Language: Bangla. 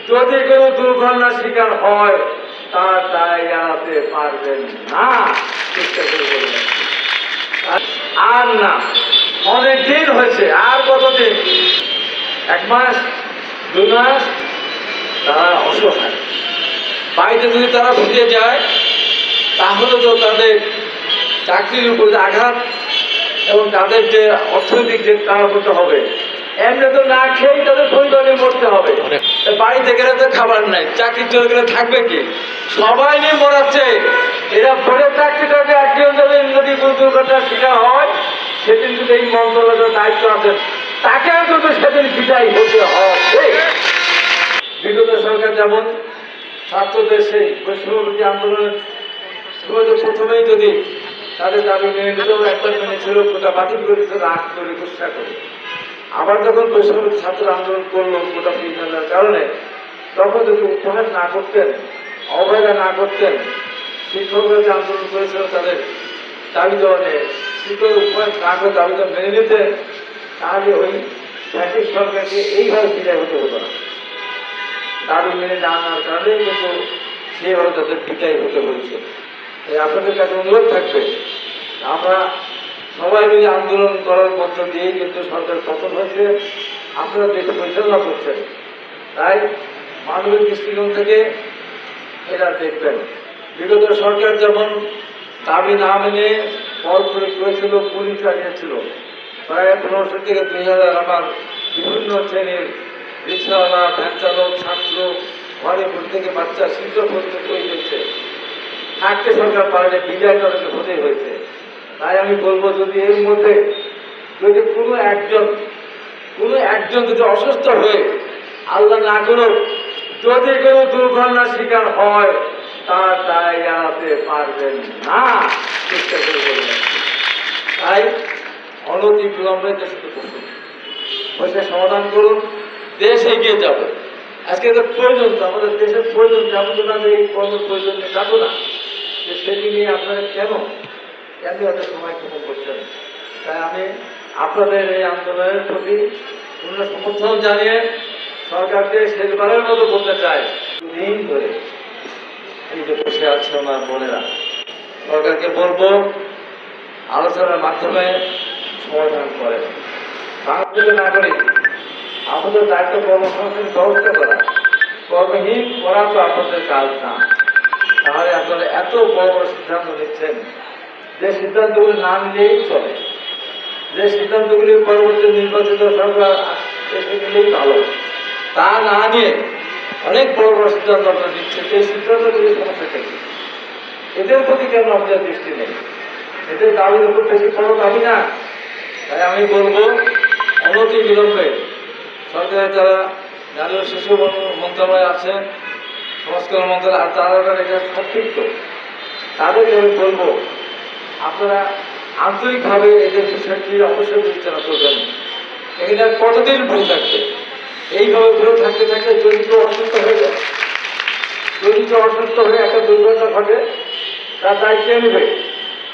যদি কোনো দুর্ঘটনার শিকার হয় তার দায় এড়াতে পারবেন না। চেষ্টা করে বলবেন আর না, অনেক দিন হয়েছে, আর কতদিন? 1 মাস 2 মাস? তারা অসহায়। বাড়িতে যদি তারা ফিরে যায় তাহলে তো তাদের চাকরির উপর আঘাত এবং তাদের যে অর্থনৈতিক যে কারণটা হবে, এমনি তো না খেয়েই তাদের পরিবার নিয়ে মরতে হবে। বাড়িতে গেলে তো খাবার নাই, চাকরি চলে গেলে থাকবে কি? সবাই নিয়ে মরাচ্ছে। এরা ভোরে চাকরিটাকে একজন যদি দুর্ঘটনার শিকার হয়, সেদিন যদি এই মন্ত্রণালয়ের দায়িত্ব আছে তাকেও কিন্তু সেদিন বিদায় হতে হবে। বিগত সরকার যেমন ছাত্রদের সেই বৈষম্যবিরোধী আন্দোলনের প্রথমেই যদি তাদের দাবি মেনে নিত, একটা মেনেছিল, কোটা বাতিল করে দিত, রাগ করে গুসা করে। আবার যখন বৈষম্যবিরোধী ছাত্র আন্দোলন করলো কোটা ফিরিয়ে কারণে, তখন যদি উপহার না করতেন, অবহেলা না করতেন, শিক্ষকরা যে আন্দোলন করেছিল তাদের দাবি দেওয়া নিয়ে, শিক্ষক উপহার না করে দাবিটা মেনে নিতেন, তাহলে ওই জাতীয় সরকারকে এইভাবে বিদায় হতে হতো না। দাবি মেনে না নেওয়ার কারণে কিন্তু সেভাবে তাদের বিদায় হতে হয়েছে। আপনাদের কাছে অনুরোধ থাকবে, আমরা সবাই মিলে আন্দোলন করার মধ্য দিয়েই কিন্তু সরকার পতন হয়েছে, আপনারা দেশে পরিচালনা করছেন। তাই মানবিক দৃষ্টিকোণ থেকে এরা দেখবেন, বিগত সরকার যেমন দাবি না মেনে পর প্রয়োগ করেছিল, পুলিশ চালিয়েছিল, প্রায় 1500 থেকে 2000 আমার বিভিন্ন শ্রেণীর রিক্সাওয়ালা, ভ্যান চালক, ছাত্র, ঘরে বসে থেকে বাচ্চা শিক্ষক করতে হয়েছে, থাকতে সরকার পারে বিদায় তাদেরকে হতেই হয়েছে। তাই আমি বলবো, যদি এর মধ্যে যদি কোনো একজন যদি অসুস্থ হয়ে, আল্লাহ না করুক, যদি কোনো দুর্ঘটনার শিকার হয় তার দায় এড়াতে পারবেন না। চেষ্টা করে বলবেন। তাই অনতি বিলম্বে দেশকে বসুন, বসে সমাধান করুন, দেশ এগিয়ে যাবে। আজকে তো প্রয়োজন, তো আমাদের দেশের প্রয়োজন, যাবো তো না এই কর্মের প্রয়োজন নেই, যাবো না। সেটি নিয়ে আপনারা কেন এত সময় ক্ষেপণ করছেন? তাই আমি আপনাদের এই আন্দোলনের প্রতি পূর্ণ সমর্থন জানিয়ে সরকারকে শেষবারের মতো বলতে চাই, দিন ধরে এই যে বসে আছে আমার বোনেরা, সরকারকে বলবো আলোচনার মাধ্যমে সমাধান করে। বাংলাদেশের নাগরিক, আমাদের দায়িত্ব কর্মসংস্থানের ব্যবস্থা করা, কর্মহীন করা তো আপনাদের কাজ না। তাহলে আপনারা এত বড় বড় সিদ্ধান্ত নিচ্ছেন, যে সিদ্ধান্তগুলি না নিলেই চলে, যে সিদ্ধান্তগুলি পরবর্তী নির্বাচিত সরকার এসে গেলেই ভালো, তা না নিয়ে অনেক বড় বড় সিদ্ধান্ত আপনারা নিচ্ছেন। এই সিদ্ধান্তগুলির সমস্যা থেকে এদের প্রতি কেন আপনাদের দৃষ্টি নেই? এদের দাবির উপর বেশি বড় দাবি না। তাই আমি বলবো, অনতি বিলম্বে সরকারের যারা নারী ও শিশু মন্ত্রণালয় আছে, সংস্কার মন্ত্রণালয়, আর যারা এটা সম্পৃক্ত, তাদেরকে আমি বলবো, আপনারা আন্তরিকভাবে এদের বিষয়টি অবশ্যই বিবেচনা করবেন। এখানে কতদিন ভুলে থাকবে? এইভাবে ভুলে থাকতে থাকতে যদি কেউ অসুস্থ হয়ে যায়, যদি কেউ অসুস্থ হয়ে একটা দুর্ঘটনা ঘটে, তার দায়িত্ব নেবে।